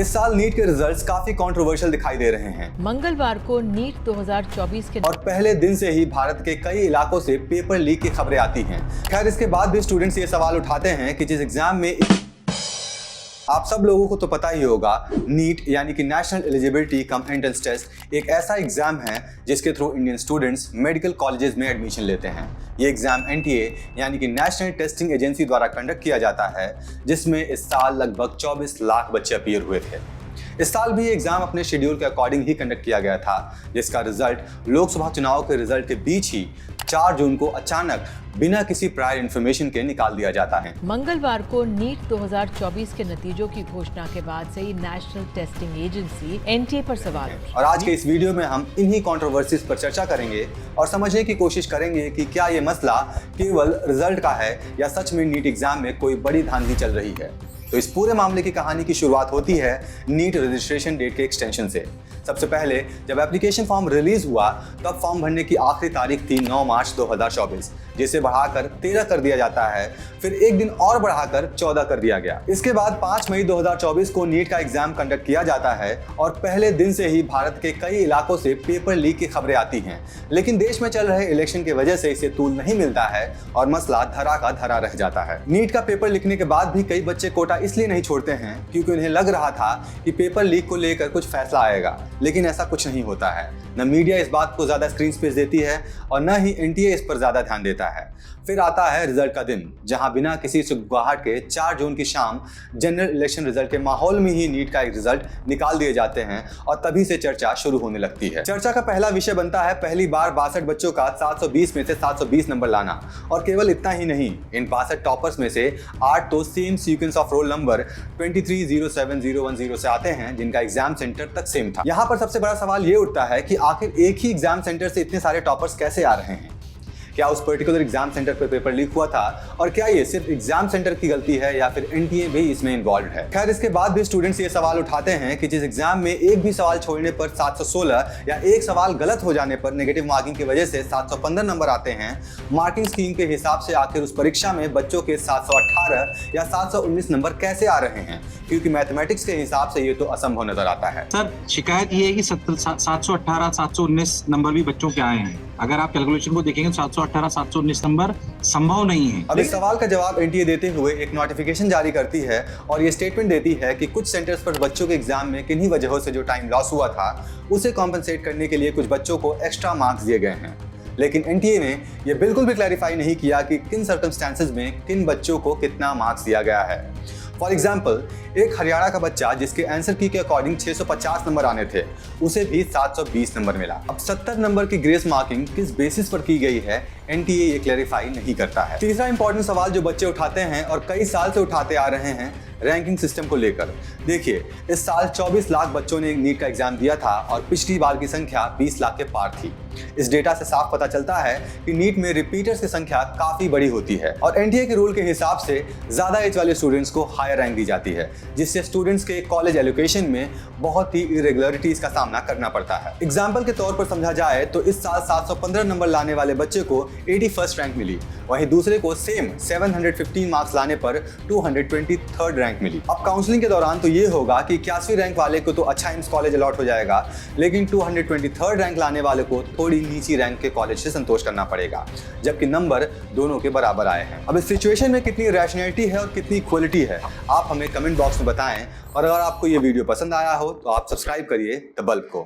इस साल नीट के रिजल्ट्स काफी कंट्रोवर्शियल दिखाई दे रहे हैं। मंगलवार को नीट 2024 के और पहले दिन से ही भारत के कई इलाकों से पेपर लीक की खबरें आती हैं। खैर, इसके बाद भी स्टूडेंट्स ये सवाल उठाते हैं कि जिस एग्जाम में आप सब लोगों को तो पता ही होगा, नीट यानी कि national eligibility cum entrance test एक ऐसा एग्जाम है जिसके through Indian students medical colleges में एडमिशन लेते हैं। ये एग्जाम एनटीए यानी कि नेशनल टेस्टिंग एजेंसी द्वारा कंडक्ट किया जाता है, जिसमें इस साल लगभग 24 लाख बच्चे अपीयर हुए थे। इस साल भी एग्जाम अपने शेड्यूल के अकॉर्डिंग ही कंडक्ट किया गया था, जिसका रिजल्ट लोकसभा चुनाव के रिजल्ट के बीच ही 4 जून को अचानक बिना किसी प्रायर इन्फॉर्मेशन के निकाल दिया जाता है। मंगलवार को नीट 2024 के नतीजों की घोषणा के बाद से ही नेशनल टेस्टिंग एजेंसी एनटीए पर सवाल उठे। और आज के इस वीडियो में हम इन्हीं कंट्रोवर्सीज पर चर्चा करेंगे और समझने की कोशिश करेंगे कि क्या ये मसला केवल रिजल्ट का है या सच में नीट एग्जाम में कोई बड़ी धांधली चल रही है। तो इस पूरे मामले की कहानी की शुरुआत होती है नीट रजिस्ट्रेशन डेट के एक्सटेंशन से। सबसे पहले जब एप्लीकेशन फॉर्म रिलीज हुआ तब फॉर्म भरने की आखिरी तारीख थी 9 मार्च 2024, जिसे बढ़ाकर 13 कर दिया जाता है, फिर एक दिन और बढ़ाकर 14 कर दिया गया। इसके बाद 5 मई 2024 को नीट का एग्जाम कंडक्ट किया जाता है और पहले दिन से ही भारत के कई इलाकों से पेपर लीक की खबरें आती हैं। लेकिन देश में चल रहे इलेक्शन की वजह से इसे तूल नहीं मिलता है और मसला धरा का धरा रह जाता है। नीट का पेपर लिखने के बाद भी कई बच्चे कोटा इसलिए नहीं छोड़ते हैं क्योंकि उन्हें लग रहा था कि पेपर लीक को लेकर कुछ फैसला आएगा, लेकिन ऐसा कुछ नहीं होता है। न मीडिया इस बात को ज्यादा स्क्रीन स्पेस देती है और न ही एनटीए इस पर ज्यादा ध्यान देता है। फिर आता है रिजल्ट का दिन, जहां बिना किसी सुगबुगाहट के 4 जून की शाम जनरल इलेक्शन रिजल्ट के माहौल में ही नीट का एक रिजल्ट निकाल दिए जाते हैं और तभी से चर्चा शुरू होने लगती है। चर्चा का पहला विषय बनता है पहली बार 62 बच्चों का 720 में से 720 नंबर लाना। और केवल इतना ही नहीं, इन 62 टॉपर्स में से 8 तो same sequence of roll number 230710 से आते हैं, जिनका एग्जाम सेंटर तक सेम था। यहाँ पर सबसे बड़ा सवाल ये उठता है कि आखिर एक ही एग्जाम सेंटर से इतने सारे टॉपर्स कैसे आ रहे हैं? क्या उस पर्टिकुलर एग्जाम सेंटर पर पेपर लीक हुआ था और क्या ये सिर्फ एग्जाम सेंटर की गलती है या फिर एनटीए भी इसमें इन्वॉल्व है? खैर, इसके बाद भी स्टूडेंट्स ये सवाल उठाते हैं कि जिस एग्जाम में एक भी सवाल छोड़ने पर 716 या एक सवाल गलत हो जाने पर नेगेटिव मार्किंग की वजह से 715 नंबर आते हैं, मार्किंग स्कीम के हिसाब से आखिर उस परीक्षा में बच्चों के 718 या 719 नंबर कैसे आ रहे हैं? क्योंकि मैथमेटिक्स के हिसाब से ये तो असंभव नजर आता है। सर, शिकायत ये है कि 718 719 नंबर भी बच्चों के आए हैं। अगर आप कैलकुलेशन को देखेंगे 718 719 नंबर संभव नहीं है। अब इस सवाल का जवाब एनटीए देते हुए एक नोटिफिकेशन जारी करती है और ये स्टेटमेंट देती है कि कुछ सेंटर्स पर बच्चों के एग्जाम में किन्हीं वजहों से जो टाइम लॉस हुआ था उसे कॉम्पनसेट करने के लिए कुछ बच्चों को एक्स्ट्रा मार्क्स दिए गए हैं। लेकिन एनटीए ने यह बिल्कुल भी क्लैरिफाई नहीं किया कि किन सर्कमस्टेंसेस में किन बच्चों को कितना मार्क्स दिया गया है। फॉर एग्जाम्पल, एक हरियाणा का बच्चा जिसके आंसर की के अकॉर्डिंग 650 नंबर आने थे, उसे भी 720 नंबर मिला। अब 70 नंबर की ग्रेस मार्किंग किस बेसिस पर की गई है, एनटीए ये क्लैरिफाई नहीं करता है। तीसरा इंपॉर्टेंट सवाल जो बच्चे उठाते हैं और कई साल से उठाते आ रहे हैं, रैंकिंग सिस्टम को लेकर। देखिए, इस साल 24 लाख बच्चों ने नीट का एग्जाम दिया था और पिछली बार की संख्या 20 लाख के पार थी। इस डेटा से साफ पता चलता है कि नीट में रिपीटर्स की संख्या काफी बड़ी होती है और एनटीए के रूल के हिसाब से ज्यादा एज वाले स्टूडेंट्स को हायर रैंक दी जाती है, जिससे स्टूडेंट्स के कॉलेज एलोकेशन में बहुत ही इरेगुलरिटीज का सामना करना पड़ता है। एग्जाम्पल के तौर पर समझा जाए तो इस साल 715 नंबर लाने वाले बच्चे को 81st रैंक मिली, वहीं दूसरे को सेम 715 मार्क्स लाने पर 223rd रैंक मिली। अब काउंसलिंग के दौरान तो ये होगा कि 81वीं रैंक वाले को तो अच्छा एम्स कॉलेज अलॉट हो जाएगा, लेकिन 223rd रैंक लाने वाले को थोड़ी नीची रैंक के कॉलेज से संतोष करना पड़ेगा, जबकि नंबर दोनों के बराबर आए हैं। अब इस सिचुएशन में कितनी रैशनैलिटी है और कितनी इक्वलिटी है, आप हमें कमेंट बॉक्स में बताएं। और अगर आपको ये वीडियो पसंद आया हो तो आप सब्सक्राइब करिए द बल्ब को।